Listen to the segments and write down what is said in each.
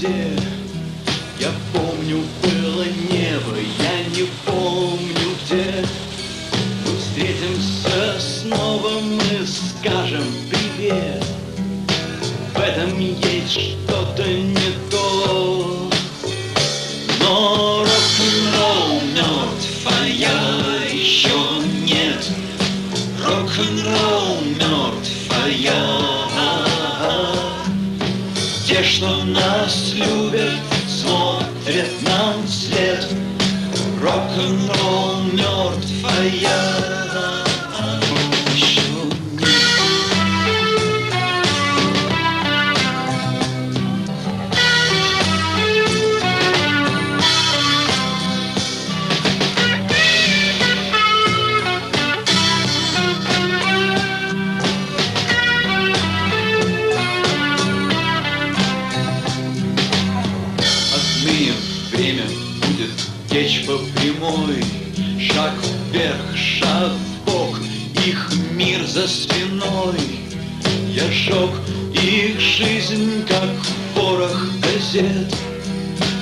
где. Я помню, было небо, я не помню где. Мы встретимся снова, мы скажем привет. В этом есть что-то не то. Но рок-н-ролл мертв, а я еще нет. Рок-н-ролл мертв, а я. Те, что нас любят, смотрят нам вслед. Рок-н-ролл мертв, а я еще нет. Время будет течь по прямой, шаг вверх, шаг вбок, их мир за спиной. Я сжег их жизнь, как порох газет.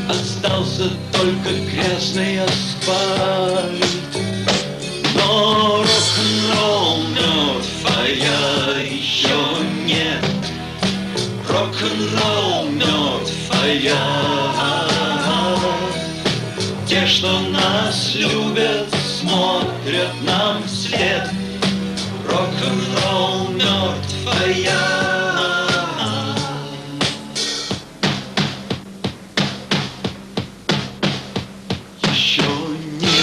Остался только грязный асфальт. Но рок-н-ролл мертв, а я еще нет. Рок-н-ролл мертв, а я. Те, что нас любят, смотрят нам вслед. Рок-н-ролл мертв, а я еще нет.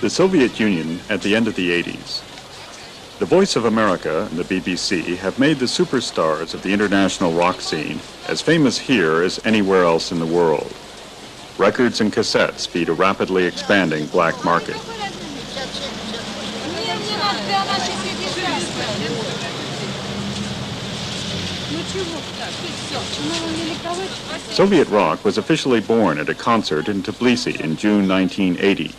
The Soviet Union at the end of the 80s. The Voice of America and the BBC have made the superstars of the international rock scene as famous here as anywhere else in the world. Records and cassettes feed a rapidly expanding black market. Soviet rock was officially born at a concert in Tbilisi in June 1980.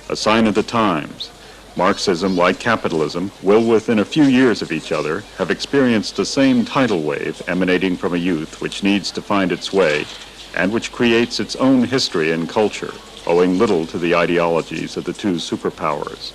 A sign of the times, Marxism, like capitalism, will within a few years of each other have experienced the same tidal wave emanating from a youth which needs to find its way and which creates its own history and culture, owing little to the ideologies of the two superpowers.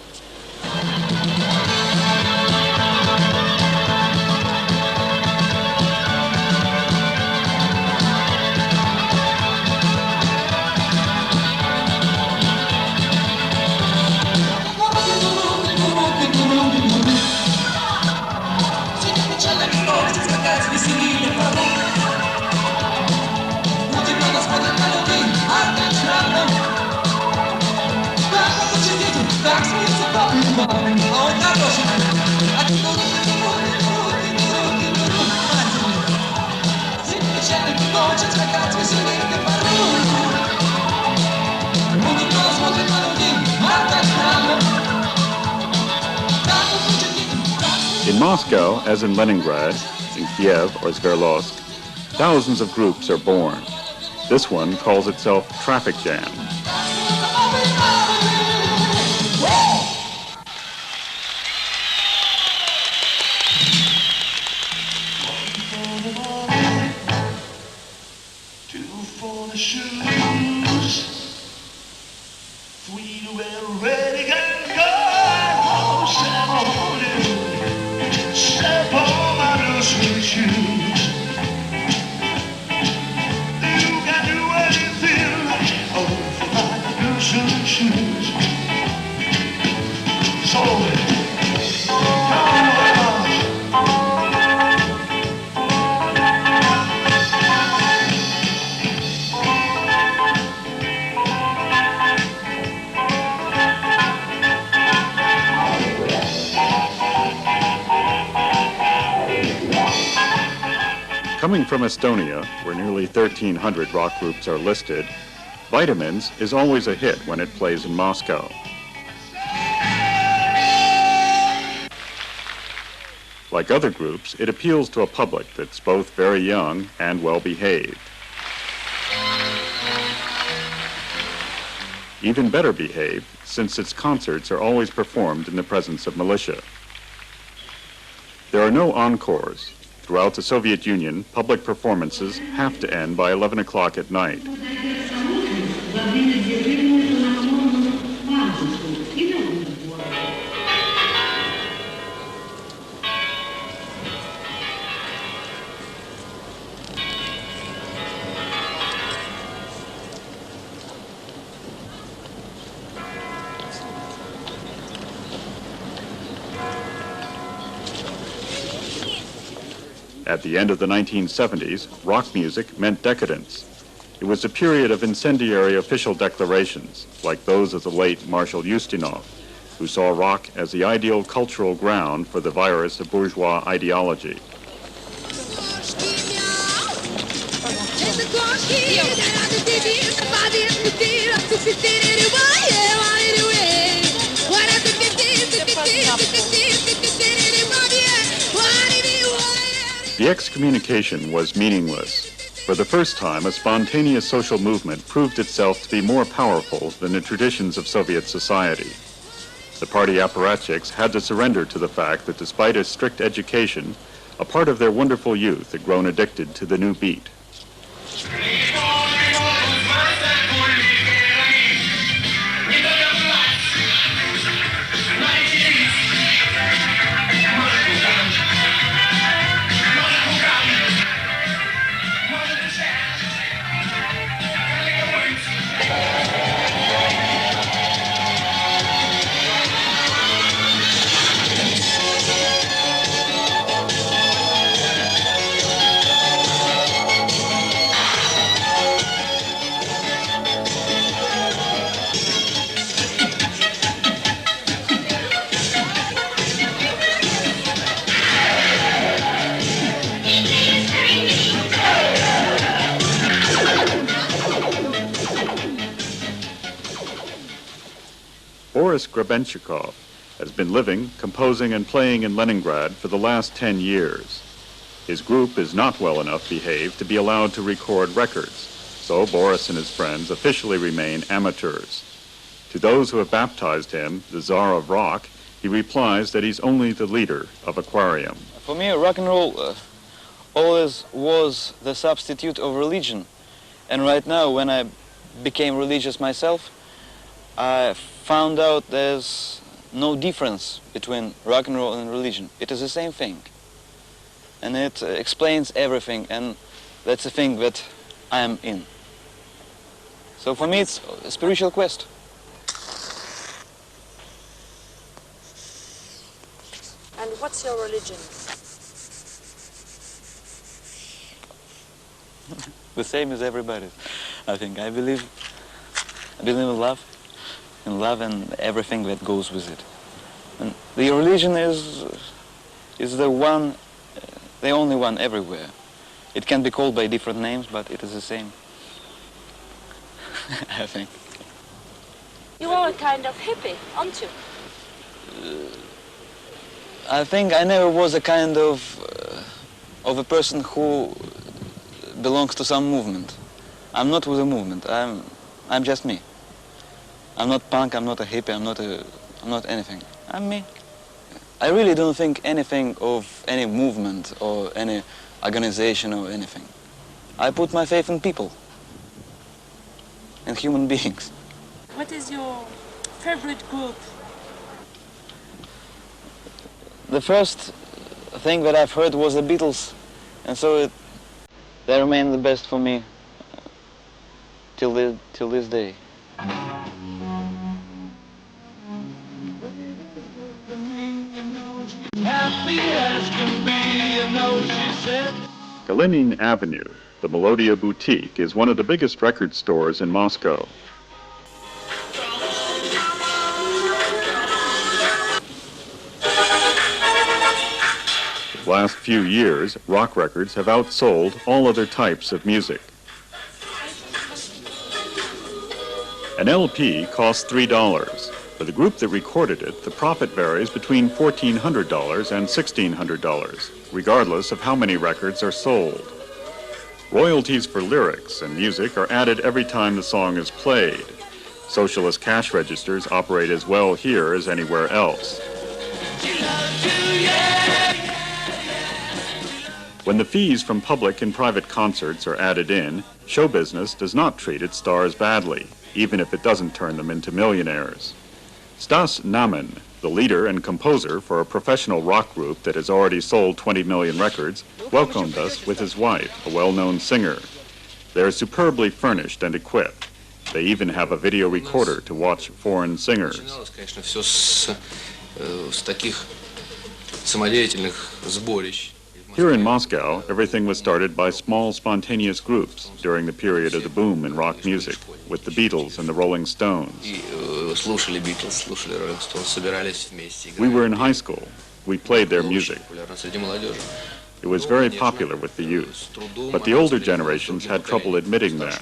In Moscow, as in Leningrad, in Kiev or Sverdlovsk, thousands of groups are born. This one calls itself Traffic Jam. Coming from Estonia, where nearly 1,300 rock groups are listed, Vitamins is always a hit when it plays in Moscow. Like other groups, it appeals to a public that's both very young and well-behaved. even better behaved since its concerts are always performed in the presence of militia. There are no encores. Throughout the Soviet Union, public performances have to end by 11 o'clock at night. At the end of the 1970s, rock music meant decadence. It was a period of incendiary official declarations, like those of the late Marshal Ustinov, who saw rock as the ideal cultural ground for the virus of bourgeois ideology. The excommunication was meaningless. For the first time, a spontaneous social movement proved itself to be more powerful than the traditions of Soviet society. The party apparatchiks had to surrender to the fact that despite a strict education, a part of their wonderful youth had grown addicted to the new beat. Boris Grebenshchikov has been living, composing, and playing in Leningrad for the last 10 years. His group is not well enough behaved to be allowed to record records, so Boris and his friends officially remain amateurs. To those who have baptized him, the Tsar of Rock, he replies that he's only the leader of Aquarium. For me, rock and roll always was the substitute of religion. And right now, when I became religious myself, I found out there's no difference between rock and roll and religion. It is the same thing. And it explains everything, and that's the thing that I am in. So for me, it's a spiritual quest. And what's your religion? The same as everybody's, I think. I believe in love. In love and everything that goes with it. And the religion is the one, the only one everywhere. It can be called by different names, but it is the same. I think. You are a kind of hippie, aren't you? I think I never was a kind of a person who belongs to some movement. I'm not with a movement. I'm just me. I'm not punk, I'm not a hippie, I'm not anything. I'm me. I really don't think anything of any movement or any organization or anything. I put my faith in people and human beings. What is your favorite group? The first thing that I've heard was the Beatles, and so they remain the best for me till this day. Happy as can be, you know, she said. Kalinin Avenue, the Melodia Boutique, is one of the biggest record stores in Moscow. The last few years, rock records have outsold all other types of music. An LP costs $3. For the group that recorded it, the profit varies between $1,400 and $1,600, regardless of how many records are sold. Royalties for lyrics and music are added every time the song is played. Socialist cash registers operate as well here as anywhere else. When the fees from public and private concerts are added in, show business does not treat its stars badly, even if it doesn't turn them into millionaires. Stas Namin, the leader and composer for a professional rock group that has already sold 20 million records, welcomed us with his wife, a well-known singer. They are superbly furnished and equipped. They even have a video recorder to watch foreign singers. Here in Moscow, everything was started by small, spontaneous groups during the period of the boom in rock music, with the Beatles and the Rolling Stones. We were in high school. We played their music. It was very popular with the youth, but the older generations had trouble admitting that.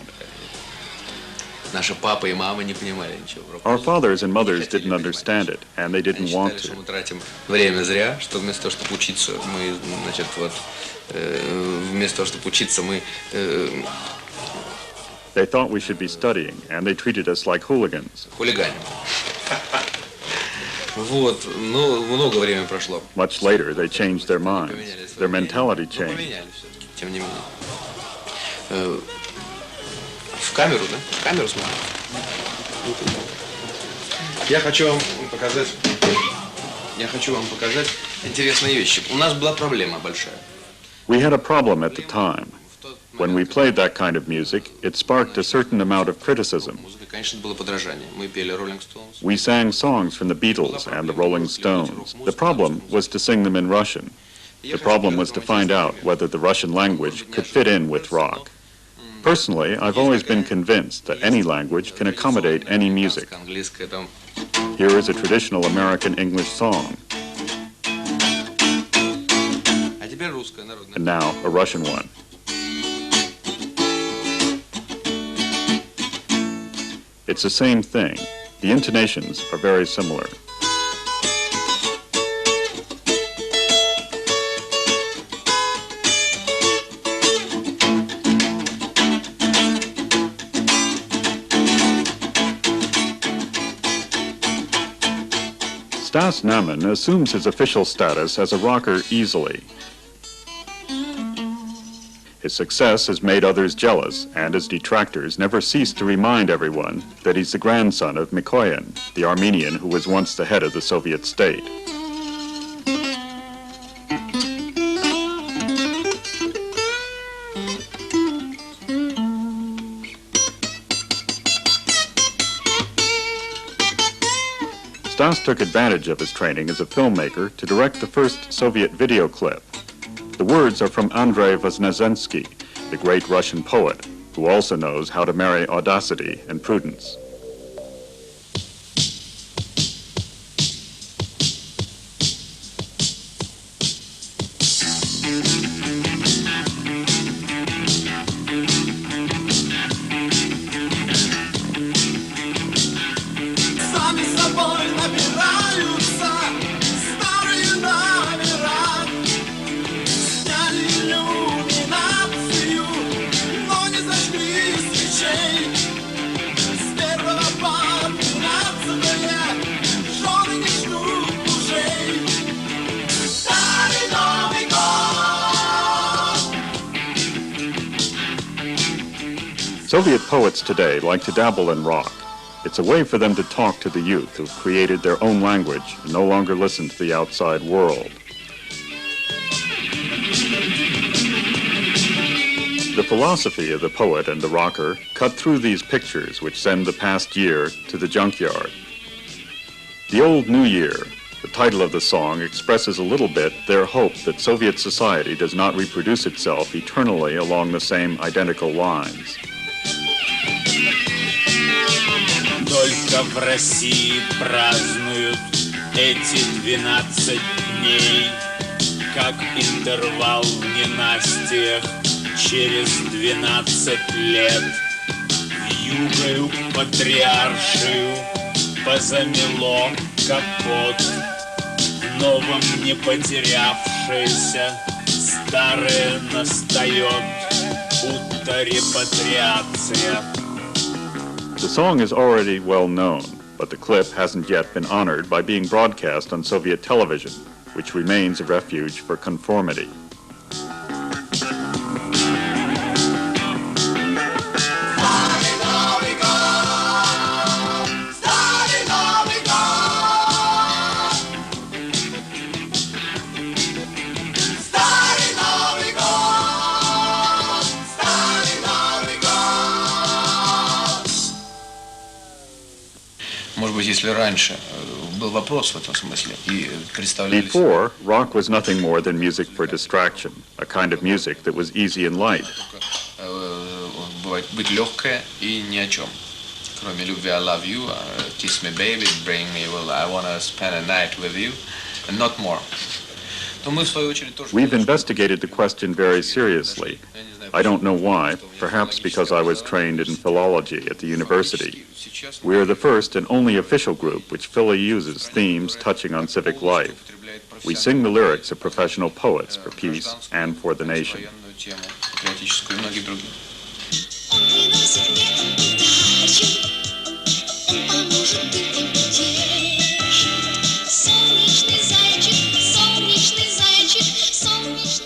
Our fathers and mothers didn't understand it, and they didn't want to. They thought we should be studying, and they treated us like hooligans. Much later, they changed their minds. Their mentality changed. В камеру, да? В камеру смотри. Я хочу вам показать интересные вещи. У нас была проблема большая. We had a problem at the time. When we played that kind of music, it sparked a certain amount of criticism. We sang songs from the Beatles and the Rolling Stones. The problem was to sing them in Russian. The problem was to find out whether the Russian language could fit in with rock. Personally, I've always been convinced that any language can accommodate any music. Here is a traditional American English song. And now a Russian one. It's the same thing. The intonations are very similar. Stas Namin assumes his official status as a rocker easily. His success has made others jealous, and his detractors never cease to remind everyone that he's the grandson of Mikoyan, the Armenian who was once the head of the Soviet state. Stas took advantage of his training as a filmmaker to direct the first Soviet video clip. The words are from Andrei Vosnezhensky, the great Russian poet, who also knows how to marry audacity and prudence. Soviet poets today like to dabble in rock. It's a way for them to talk to the youth who've created their own language and no longer listen to the outside world. The philosophy of the poet and the rocker cut through these pictures which send the past year to the junkyard. The Old New Year, the title of the song, expresses a little bit their hope that Soviet society does not reproduce itself eternally along the same identical lines. Только в России празднуют эти 12 дней, как интервал в ненастьях через 12 лет. Вьюгою патриаршию позамело капот, в новом не потерявшееся старое настает, будто репатриация. The song is already well known, but the clip hasn't yet been honored by being broadcast on Soviet television, which remains a refuge for conformity. Если раньше был вопрос в этом смысле и представлялись... Before, rock was nothing more than music for distraction, a kind of music that was easy and light. Бывает быть легкое и ни о чем. Кроме любви, I love you, kiss me baby, bring me, well, I want to spend a night with you, and not more. Но мы в свою очередь тоже... We've investigated the question very seriously. I don't know why, perhaps because I was trained in philology at the university. We are the first and only official group which fully uses themes touching on civic life. We sing the lyrics of professional poets for peace and for the nation.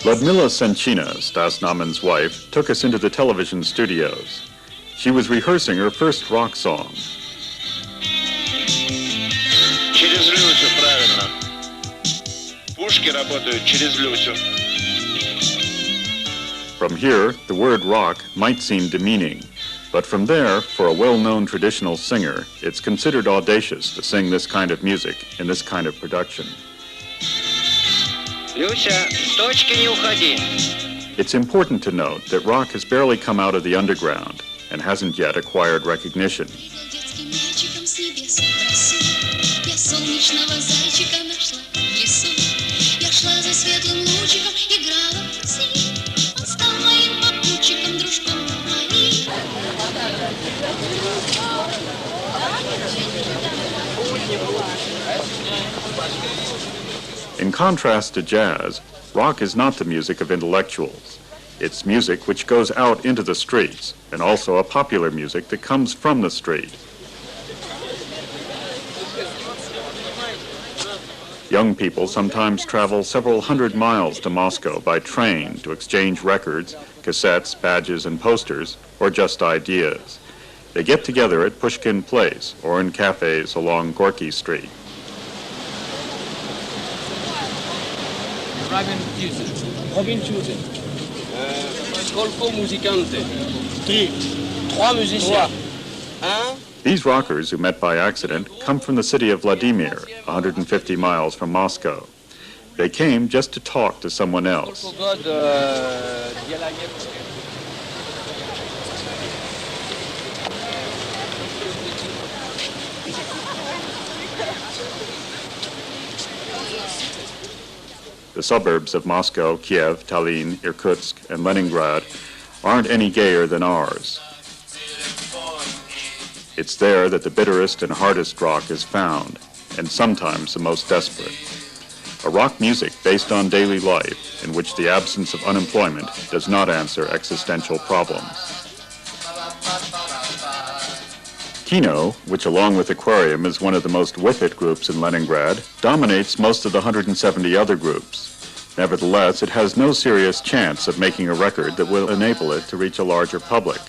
Ludmila Senchina, Stas Namin's wife, took us into the television studios. She was rehearsing her first rock song. Через Люсю, правильно. Пушки работают через Люсю. From here, the word rock might seem demeaning, but from there, for a well-known traditional singer, it's considered audacious to sing this kind of music in this kind of production. Люся, с точки не уходи. It's important to note that rock has barely come out of the underground and hasn't yet acquired recognition. In contrast to jazz, rock is not the music of intellectuals. It's music which goes out into the streets, and also a popular music that comes from the street. Young people sometimes travel several hundred miles to Moscow by train to exchange records, cassettes, badges, and posters, or just ideas. They get together at Pushkin Place or in cafes along Gorky Street. Robin Tuesday. Gruppa Muzikante. Trois musiciens. These rockers, who met by accident, come from the city of Vladimir, 150 miles from Moscow. They came just to talk to someone else. The suburbs of Moscow, Kiev, Tallinn, Irkutsk, and Leningrad aren't any gayer than ours. It's there that the bitterest and hardest rock is found, and sometimes the most desperate. A rock music based on daily life, in which the absence of unemployment does not answer existential problems. Kino, which along with Aquarium is one of the most with it groups in Leningrad, dominates most of the 170 other groups. Nevertheless, it has no serious chance of making a record that will enable it to reach a larger public.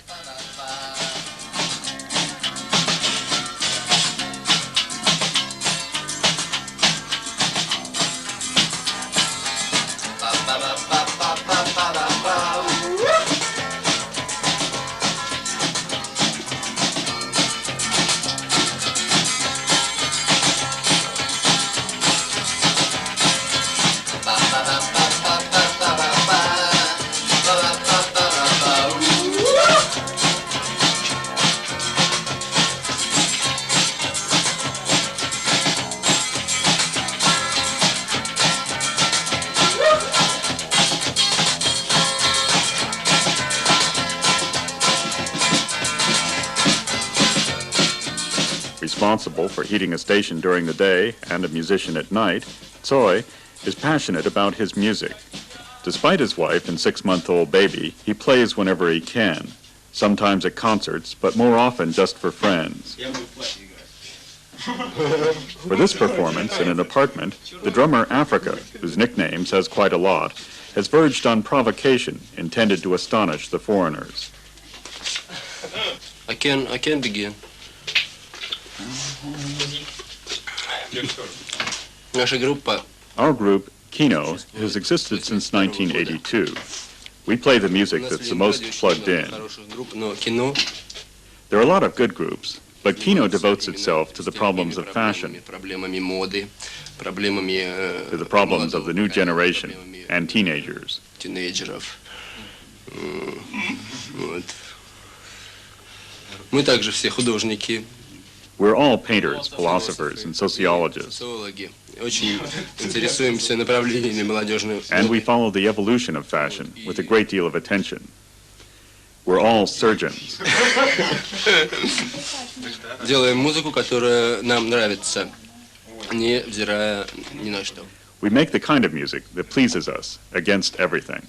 Responsible for heating a station during the day and a musician at night, Tsoi is passionate about his music. Despite his wife and 6-month-old baby, he plays whenever he can. sometimes at concerts, but more often just for friends. For this performance in an apartment, the drummer Africa, whose nickname says quite a lot, has verged on provocation intended to astonish the foreigners. I can begin. Наша группа. Our group, Kino, has existed since 1982. We play the music that's the most plugged in. There are a lot of good groups, but Kino devotes itself to the problems of fashion, to the problems of the new generation and teenagers. Мы также все художники. We're all painters, philosophers, and sociologists. Очень интересуемся направлениями молодежной. And we follow the evolution of fashion with a great deal of attention. We're all surgeons. Делаем музыку, которая нам нравится, невзирая ни на что. We make the kind of music that pleases us against everything.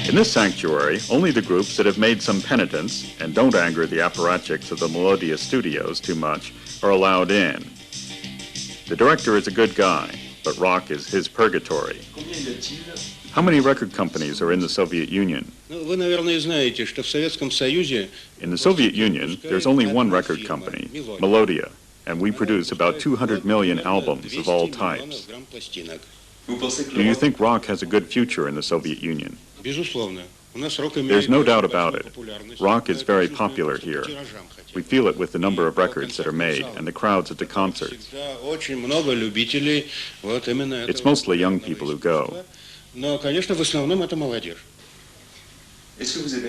In this sanctuary, only the groups that have made some penitence and don't anger the apparatchiks of the Melodia studios too much are allowed in. The director is a good guy, but rock is his purgatory. How many record companies are in the Soviet Union? Вы, наверное, знаете, что в Советском Союзе... In the Soviet Union, there's only one record company, Melodia, and we produce about 200 million albums of all types. Do you think rock has a good future in the Soviet Union? There's no doubt about it. Rock is very popular here. We feel it with the number of records that are made and the crowds at the concerts. It's mostly young people who go. Do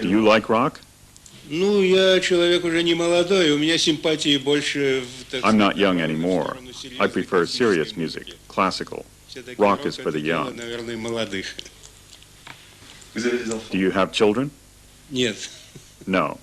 you like rock? I'm not young anymore. I prefer serious music, classical. Rock is for the young. Do you have children? Нет. No.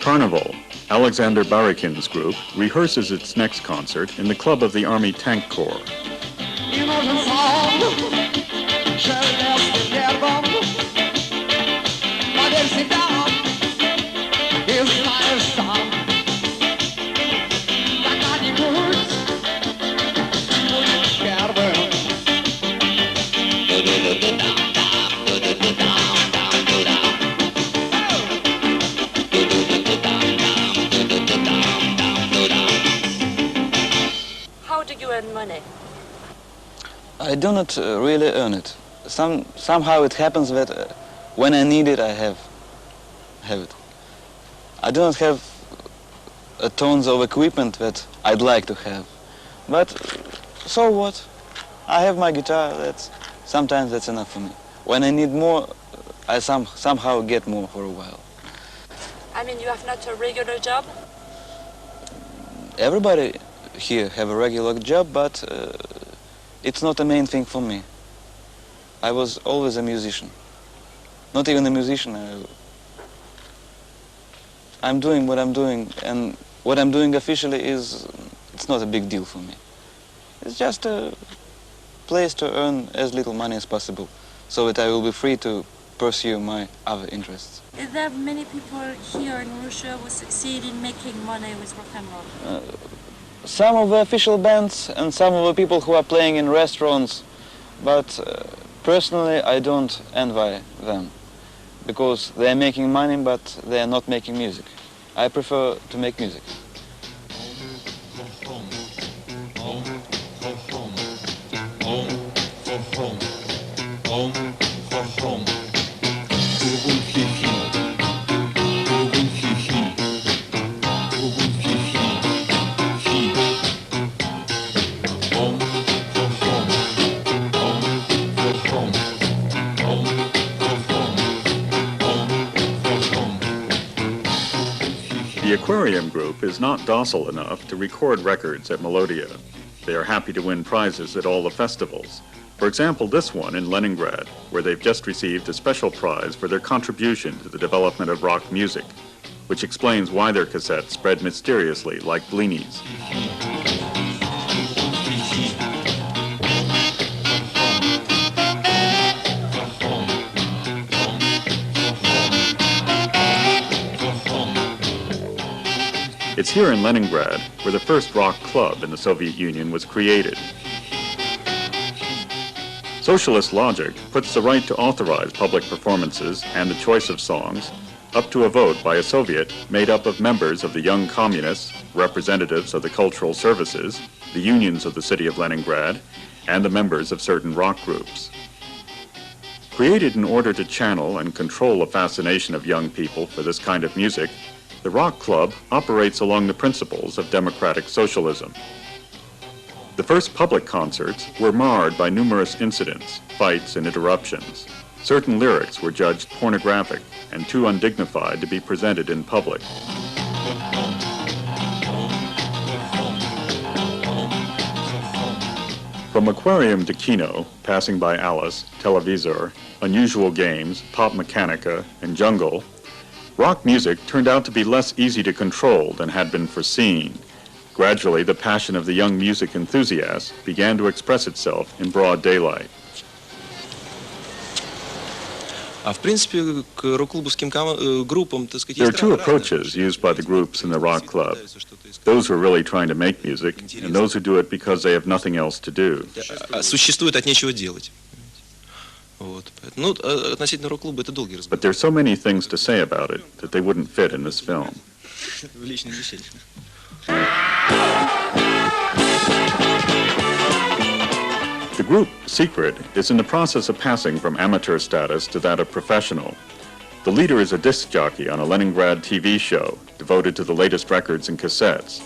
Carnival, Alexander Barakin's group, rehearses its next concert in the club of the Army Tank Corps. Money. I do not really earn it. Somehow it happens that when I need it, I have it. I do not have tons of equipment that I'd like to have, but so what? I have my guitar. Sometimes that's enough for me. When I need more, I somehow get more for a while. I mean, you have not a regular job? Everybody here have a regular job, but it's not the main thing for me. I was always a musician. Not even a musician. I'm doing what I'm doing, and what I'm doing officially it's not a big deal for me. It's just place to earn as little money as possible, so that I will be free to pursue my other interests. Is there many people here in Russia who succeed in making money with rock and roll? Some of the official bands and some of the people who are playing in restaurants, but personally I don't envy them, because they are making money but they are not making music. I prefer to make music. The Aquarium Group is not docile enough to record records at Melodia. They are happy to win prizes at all the festivals. For example, this one in Leningrad, where they've just received a special prize for their contribution to the development of rock music, which explains why their cassettes spread mysteriously like blinis. It's here in Leningrad where the first rock club in the Soviet Union was created. Socialist logic puts the right to authorize public performances and the choice of songs up to a vote by a Soviet made up of members of the Young Communists, representatives of the cultural services, the unions of the city of Leningrad, and the members of certain rock groups. Created in order to channel and control the fascination of young people for this kind of music, the rock club operates along the principles of democratic socialism. The first public concerts were marred by numerous incidents, fights, and interruptions. Certain lyrics were judged pornographic and too undignified to be presented in public. From Aquarium to Kino, passing by Alice, Televisor, Unusual Games, Pop Mechanica, and Jungle, rock music turned out to be less easy to control than had been foreseen. Gradually, the passion of the young music enthusiasts began to express itself in broad daylight. There are two approaches used by the groups in the rock club. Those who are really trying to make music, and those who do it because they have nothing else to do. But there's so many things to say about it that they wouldn't fit in this film. The group, Secret, is in the process of passing from amateur status to that of professional. The leader is a disc jockey on a Leningrad TV show devoted to the latest records and cassettes.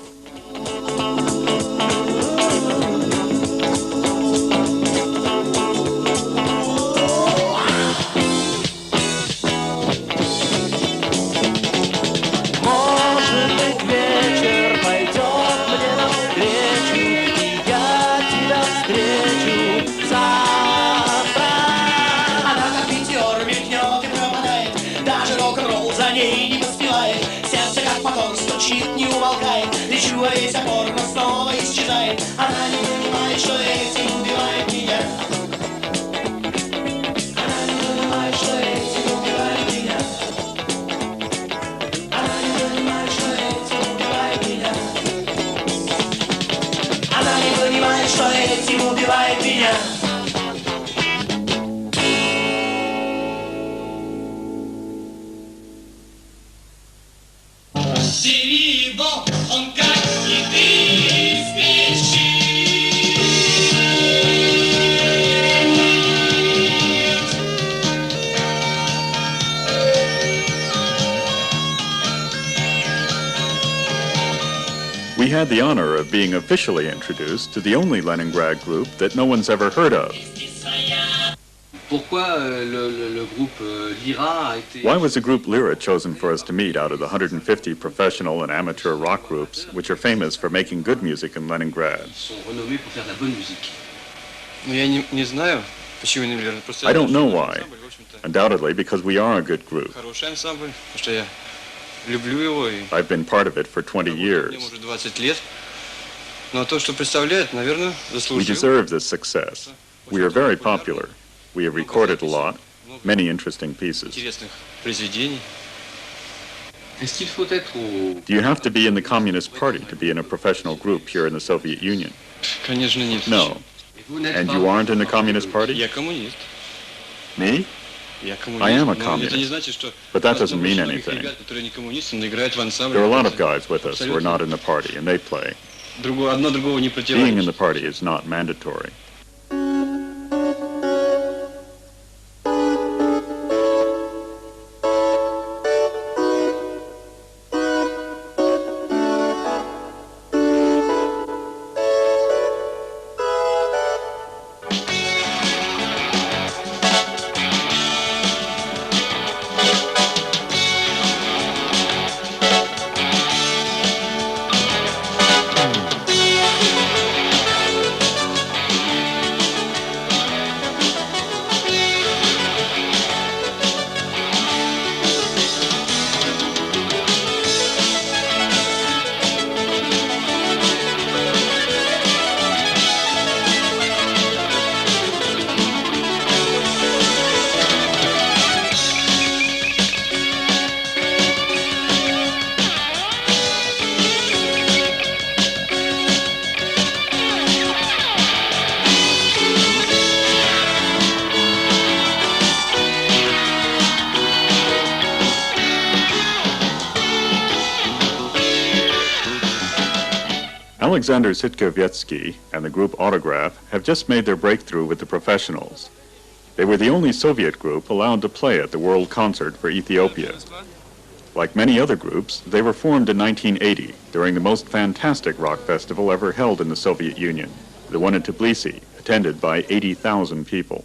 We had the honor of being officially introduced to the only Leningrad group that no one's ever heard of. Why was the group Lyra chosen for us to meet out of the 150 professional and amateur rock groups, which are famous for making good music in Leningrad? I don't know why. Undoubtedly because we are a good group. I've been part of it for 20 years. We deserve this success. We are very popular. We have recorded a lot, many interesting pieces. Do you have to be in the Communist Party to be in a professional group here in the Soviet Union? No. And you aren't in the Communist Party? Me? I am a communist, but that doesn't mean anything. There are a lot of guys with us who are not in the party, and they play. Being in the party is not mandatory. Alexander Sitkovetsky and the group Autograph have just made their breakthrough with the professionals. They were the only Soviet group allowed to play at the World Concert for Ethiopia. Like many other groups, they were formed in 1980 during the most fantastic rock festival ever held in the Soviet Union, the one in Tbilisi, attended by 80,000 people.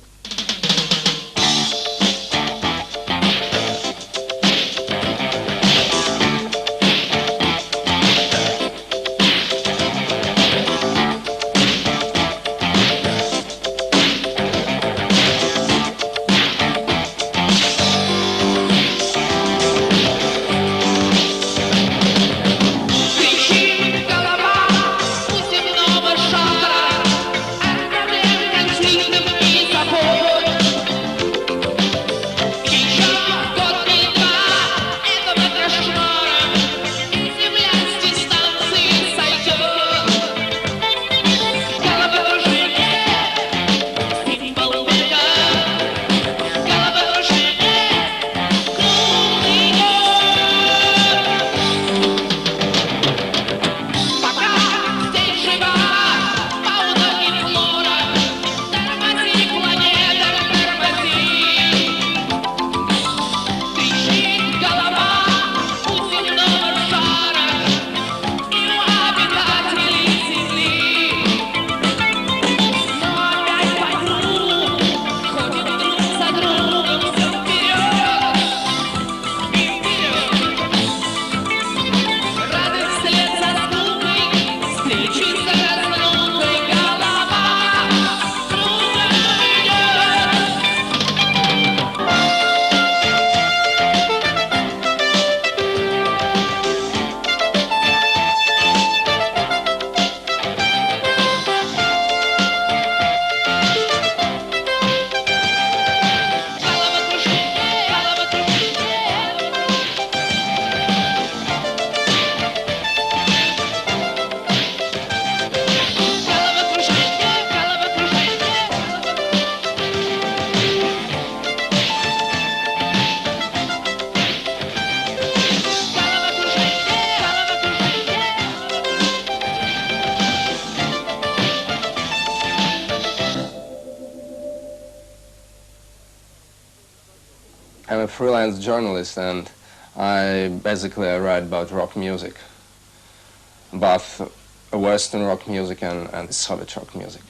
I'm a freelance journalist, and I write about rock music, both Western rock music and Soviet rock music.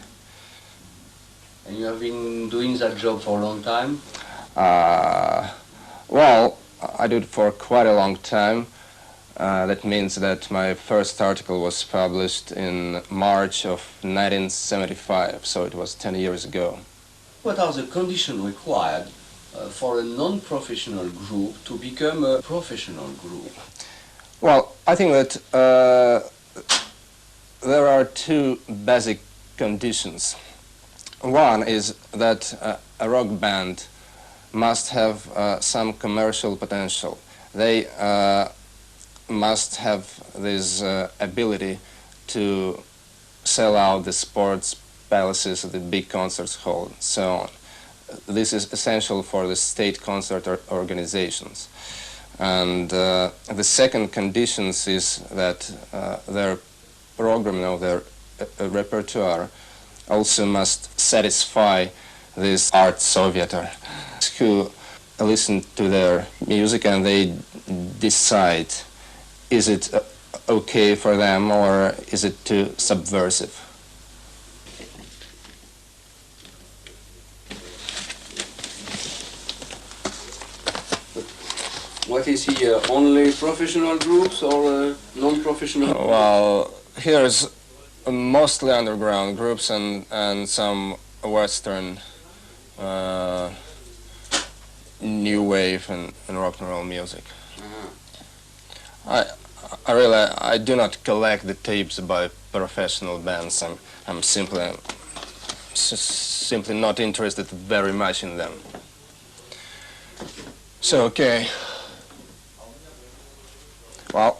And you have been doing that job for a long time? Well, I did it for quite a long time. That means that my first article was published in March of 1975, so it was 10 years ago. What are the conditions required for a non-professional group to become a professional group? Well, I think that there are two basic conditions. One is that a rock band must have some commercial potential. They must have this ability to sell out the sports palaces, the big concerts hall, and so on. This is essential for the state concert organizations. And the second condition is that their program, their repertoire also must satisfy this art Sovieter who listen to their music and they decide is it okay for them or is it too subversive. What is here? Only professional groups or non-professional? Well, here's mostly underground groups and some Western new wave and rock and roll music. I do not collect the tapes by professional bands. I'm simply not interested very much in them. So okay. Well.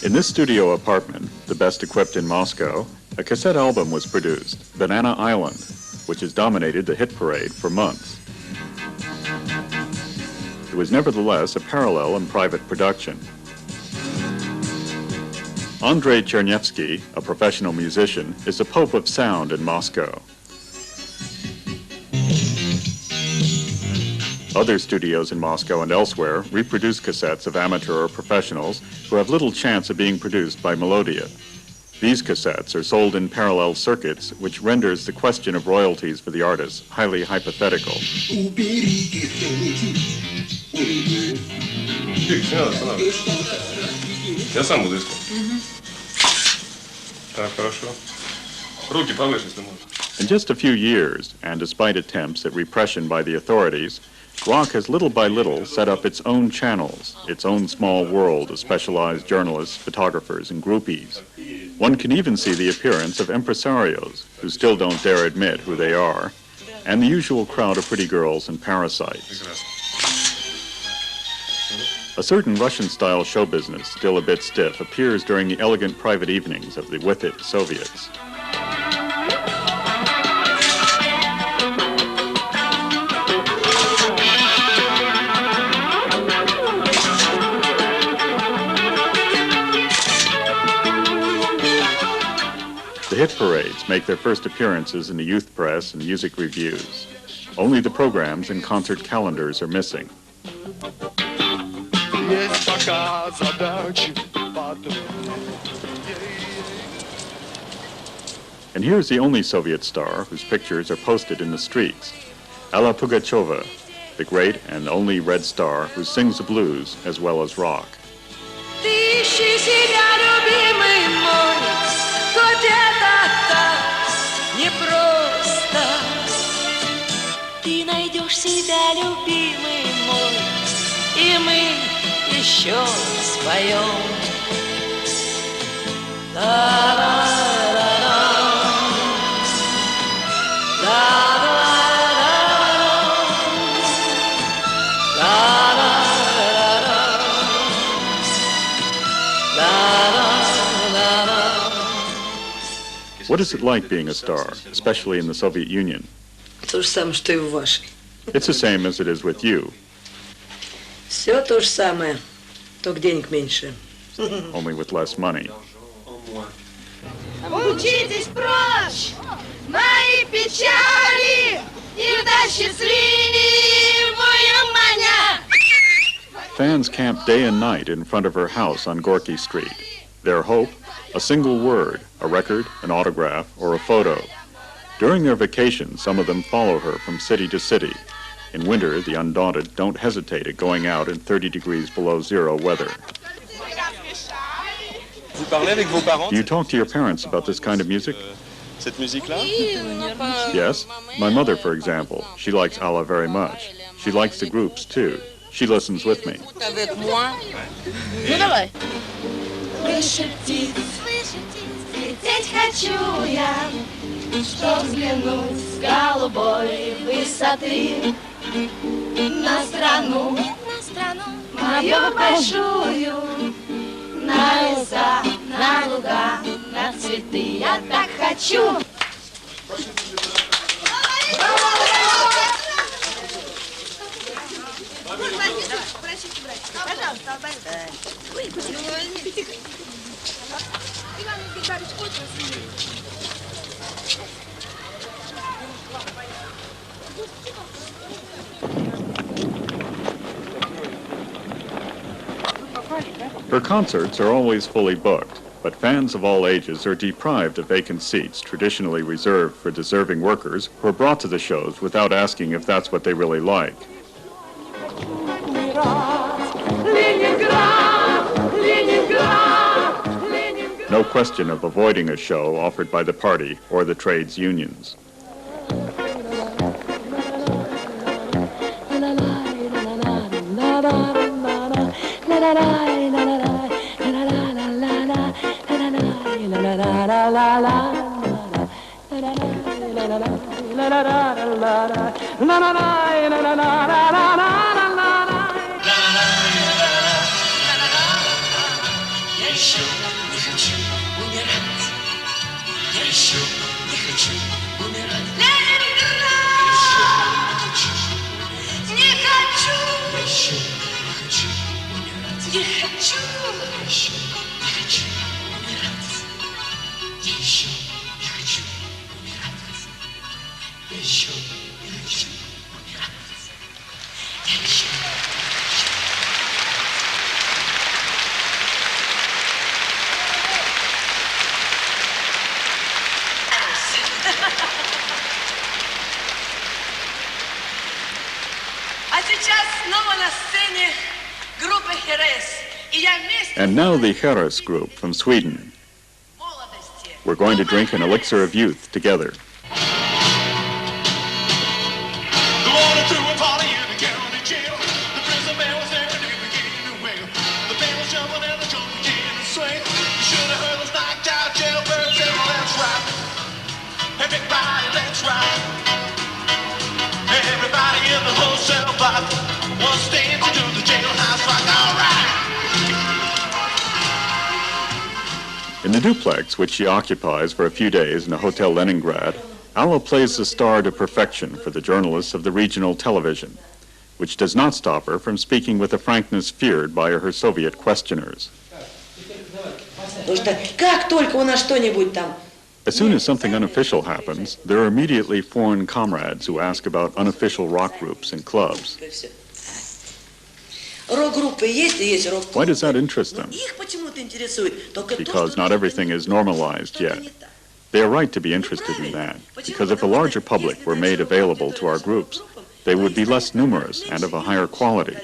In this studio apartment, the best equipped in Moscow, a cassette album was produced, Banana Island, which has dominated the hit parade for months. It was nevertheless a parallel and private production. Andrei Chernevsky, a professional musician, is the pope of sound in Moscow. Other studios in Moscow and elsewhere reproduce cassettes of amateur or professionals who have little chance of being produced by Melodia. These cassettes are sold in parallel circuits, which renders the question of royalties for the artists highly hypothetical. In just a few years, and despite attempts at repression by the authorities, rock has little by little set up its own channels, its own small world of specialized journalists, photographers, and groupies. One can even see the appearance of impresarios, who still don't dare admit who they are, and the usual crowd of pretty girls and parasites. A certain Russian-style show business, still a bit stiff, appears during the elegant private evenings of the with-it Soviets. The hit parades make their first appearances in the youth press and music reviews. Only the programs and concert calendars are missing. And here's the only Soviet star whose pictures are posted in the streets, Alla Pugacheva, the great and only red star who sings the blues as well as rock. Ты найдешь себя, любимый мой, и мы еще споем. What is it like being a star, especially in the Soviet Union? То же самое, что и в вашей. It's the same as it is with you. Все то же самое, только денег меньше. Only with less money. Учитесь прочь мои печали и до счастливую маня. Fans camp day and night in front of her house on Gorky Street. Their hope? A single word, a record, an autograph, or a photo. During their vacation, some of them follow her from city to city. In winter, the undaunted don't hesitate at going out in 30 degrees below zero weather. Do you talk to your parents about this kind of music? Yes. My mother, for example, she likes Alla very much. She likes the groups, too. She listens with me. Ну давай. Слышите? Полететь хочу я, чтоб взглянуть с голубой высоты на страну мою большую, на леса, на луга, на цветы. Я так хочу. Her concerts are always fully booked, but fans of all ages are deprived of vacant seats traditionally reserved for deserving workers who are brought to the shows without asking if that's what they really like. No question of avoiding a show offered by the party or the trades unions. And now the Heres group from Sweden. We're going to drink an elixir of youth together. In the duplex, which she occupies for a few days in a hotel Leningrad, Alla plays the star to perfection for the journalists of the regional television, which does not stop her from speaking with a frankness feared by her Soviet questioners. As soon as something unofficial happens, there are immediately foreign comrades who ask about unofficial rock groups and clubs. Why does that interest them? Because not everything is normalized yet. They are right to be interested in that, because if a larger public were made available to our groups, they would be less numerous and of a higher quality.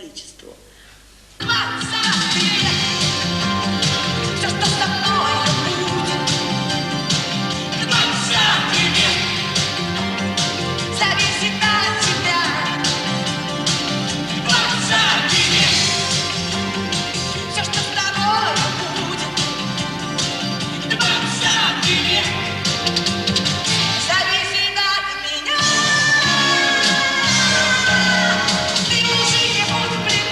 Ты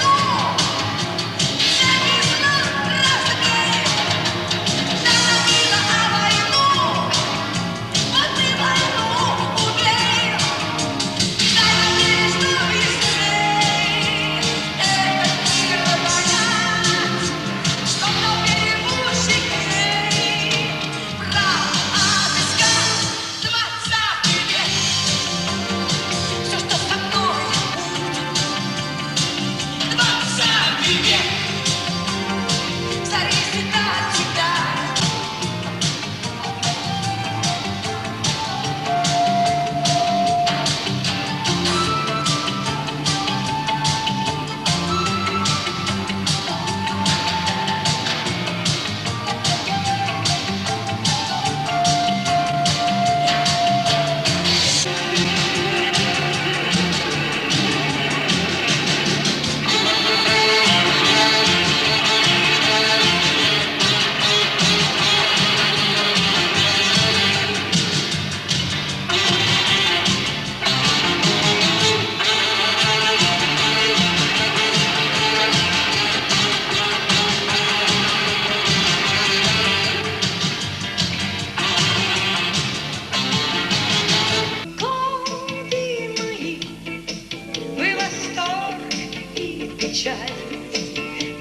печаль,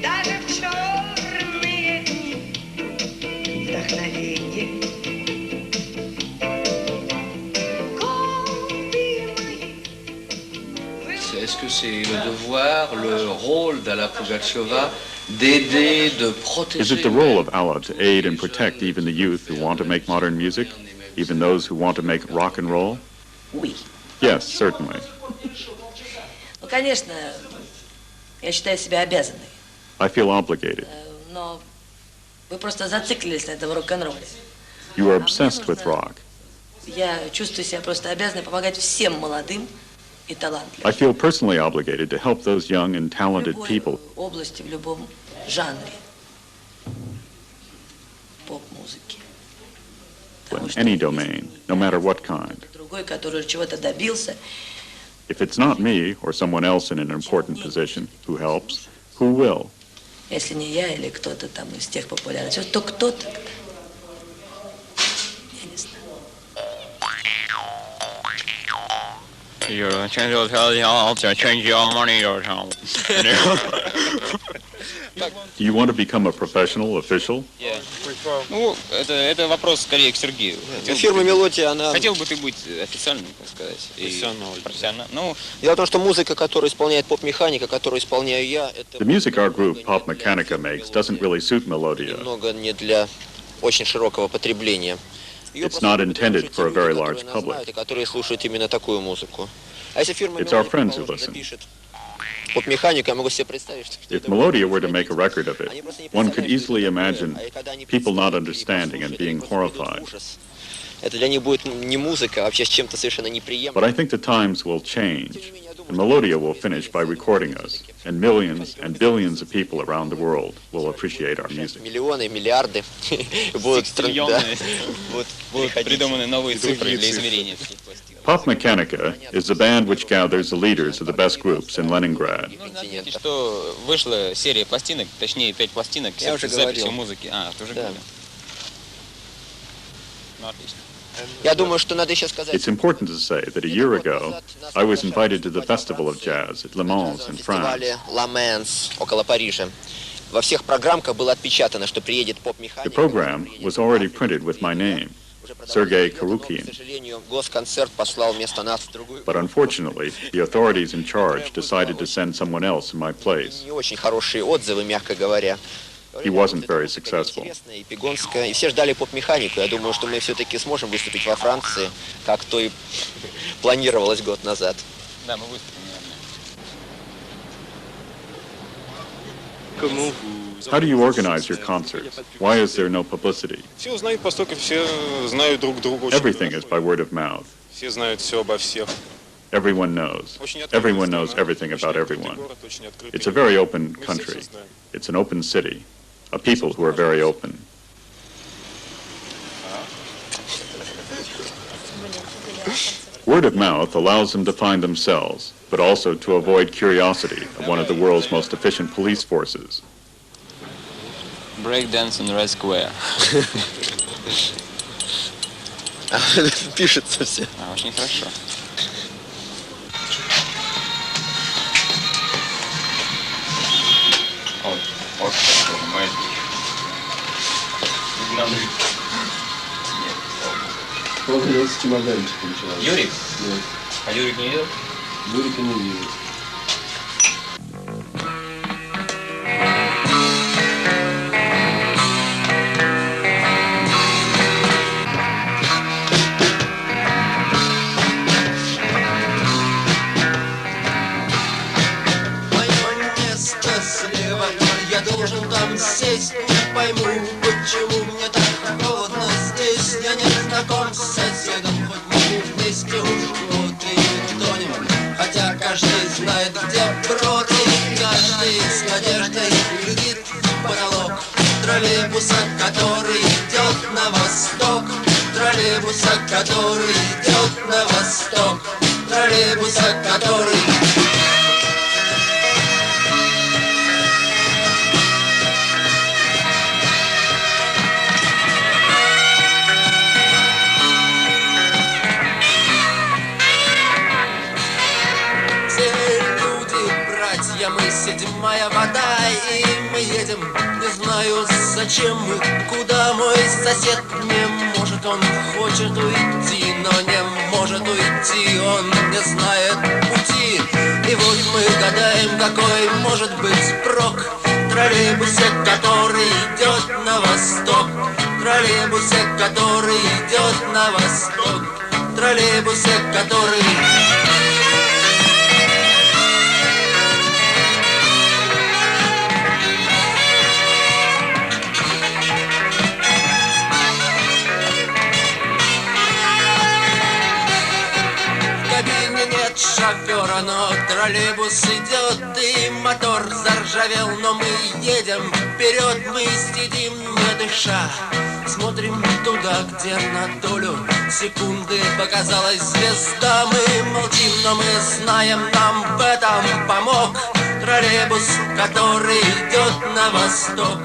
даже в черные дни вдохновение. Est-ce que c'est le devoir, le rôle d'Alla Pugacheva d'aider, de protéger? Is it the role of Alla to aid and protect even the youth who want to make modern music, even those who want to make rock and roll? Oui. Yes, certainly. Ну, конечно, я считаю себя обязанной. I feel obligated. Но вы просто зациклились на этом рок-н-ролле. You are obsessed with rock. Я чувствую себя просто обязанной помогать всем молодым и талантливым. I feel personally obligated to help those young and talented people. В области, в любом жанре поп-музыки. In any domain, no matter what kind. Другой, который чего-то добился. If it's not me or someone else in an important position who helps, who will? Если не я или кто-то там из тех популярных, то кто-то. Я не знаю. You change your money or something. Do you want to become a professional official? Ну, это вопрос скорее к Сергею. Фирма «Мелодия», она... Хотел бы ты быть официальным, так сказать? Профессиональным. Ну, дело в том, что музыка, которую исполняет поп-механика, которую исполняю я, это... The music our group, Pop Mechanica, makes doesn't really suit Melodia. Немного не для очень широкого потребления. It's not intended for a very large public. Которые слушают именно такую музыку. А если фирма It's our friends who listen. поп-механику, я могу себе представить, что... If Melodia were to make a record of it, one could easily imagine people not understanding and being horrified. Это для них будет не музыка, а вообще с чем-то совершенно неприемлемым. But I think the times will change, and Melodia will finish by recording us, and millions and billions of people around the world will appreciate our music. Миллионы, миллиарды будут придуманы новые цифры для измерения. Pop Mechanica is the band which gathers the leaders of the best groups in Leningrad. Знаете, что вышла серия пластинок, точнее 5 пластинок с записью музыки. Ты уже говорил. Ну, отлично. Я думаю, что надо еще сказать. It's important to say that a year ago, I was invited to the Festival of Jazz at Le Mans in France. La Mans, около Парижа. Во всех программках было отпечатано, что приедет поп-механик. The program was already printed with my name, Sergei Karukian. К сожалению, госконцерт послал вместо нас в другую. But unfortunately, the authorities in charge decided to send someone else in my place. Не очень хорошие отзывы, мягко говоря. He wasn't very successful. И Пигонская, и все ждали поп-механику. Я думаю, что мы все-таки сможем выступить во Франции, как то и планировалось год назад. Да, мы выступим, наверное. How do you organize your concerts? Why is there no publicity? Все узнают, поскольку все знают друг друга. Everything is by word of mouth. Все знают все обо всех. Everyone knows. Everyone knows everything about everyone. It's a very open country. It's an open city. A people who are very open. Word of mouth allows them to find themselves, but also to avoid curiosity of one of the world's most efficient police forces. Breakdance in Red Square. Пишется все. Очень хорошо. Вот с чемоданчиком человек. Юрик? Нет. А Юрик не видел? Юрика не видел. Я должен там сесть, не пойму, почему мне так холодно здесь. Я не знаком с соседом, хоть мы вместе уж вот и тонем. Хотя каждый знает, где брод, и каждый с надеждой глядит в потолок троллейбуса, который идет на восток. Троллейбуса, который идет на восток. Троллейбуса, который... где мы, седьмая вода, и мы едем, не знаю зачем мы, куда мой сосед не может, он хочет уйти, но не может уйти, он не знает пути. И вот мы гадаем, какой может быть прок в троллейбусе, который идет на восток, в троллейбусе, который идет на восток, в троллейбусе, который... шофера, но троллейбус идет и мотор заржавел, но мы едем вперед, мы сидим не дыша, смотрим туда, где на долю секунды показалась звезда. Мы молчим, но мы знаем, нам в этом помог троллейбус, который идет на восток,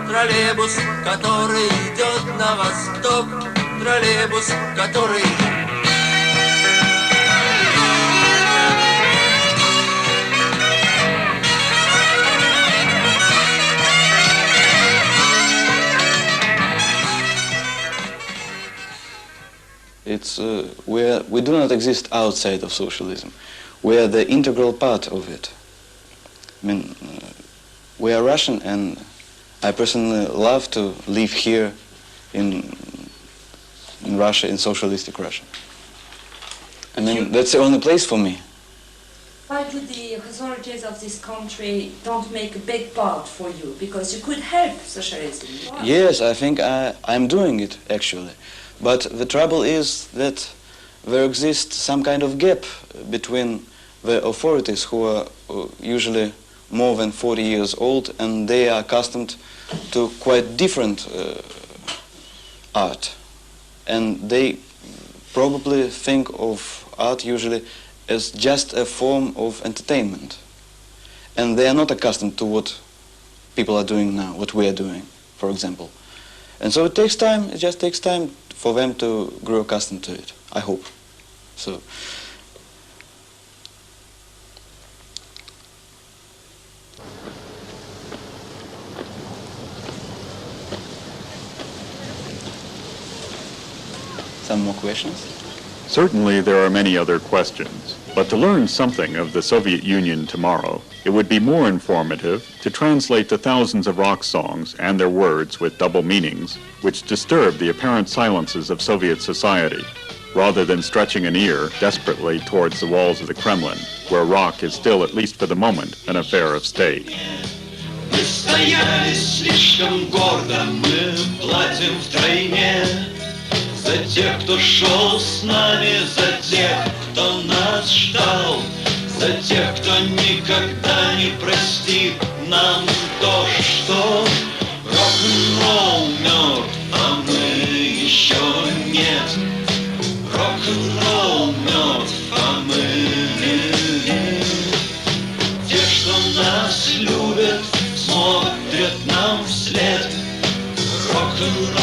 троллейбус, который идет на восток, троллейбус, который... It's, we do not exist outside of socialism. We are the integral part of it. I mean, we are Russian, and I personally love to live here in Russia, in socialistic Russia. I mean, that's the only place for me. Why do the authorities of this country don't make a big part for you? Because you could help socialism. Why? Yes, I think I'm doing it, actually. But the trouble is that there exists some kind of gap between the authorities, who are usually more than 40 years old, and they are accustomed to quite different art. And they probably think of art usually as just a form of entertainment. And they are not accustomed to what people are doing now, what we are doing, for example. And so it takes time, it just takes time for them to grow accustomed to it, I hope. So. Some more questions? Certainly there are many other questions, but to learn something of the Soviet Union tomorrow, it would be more informative to translate the thousands of rock songs and their words with double meanings, which disturb the apparent silences of Soviet society, rather than stretching an ear desperately towards the walls of the Kremlin, where rock is still, at least for the moment, an affair of state. Мы стояли слишком гордо, мы платим втройне за тех, кто шел с нами, за тех, кто нас ждал, за тех, кто никогда не простит нам то, что рок-н-ролл мертв, а мы еще нет. Рок-н-ролл мертв, а мы те, что нас любят, смотрят нам вслед. Рок-н-ролл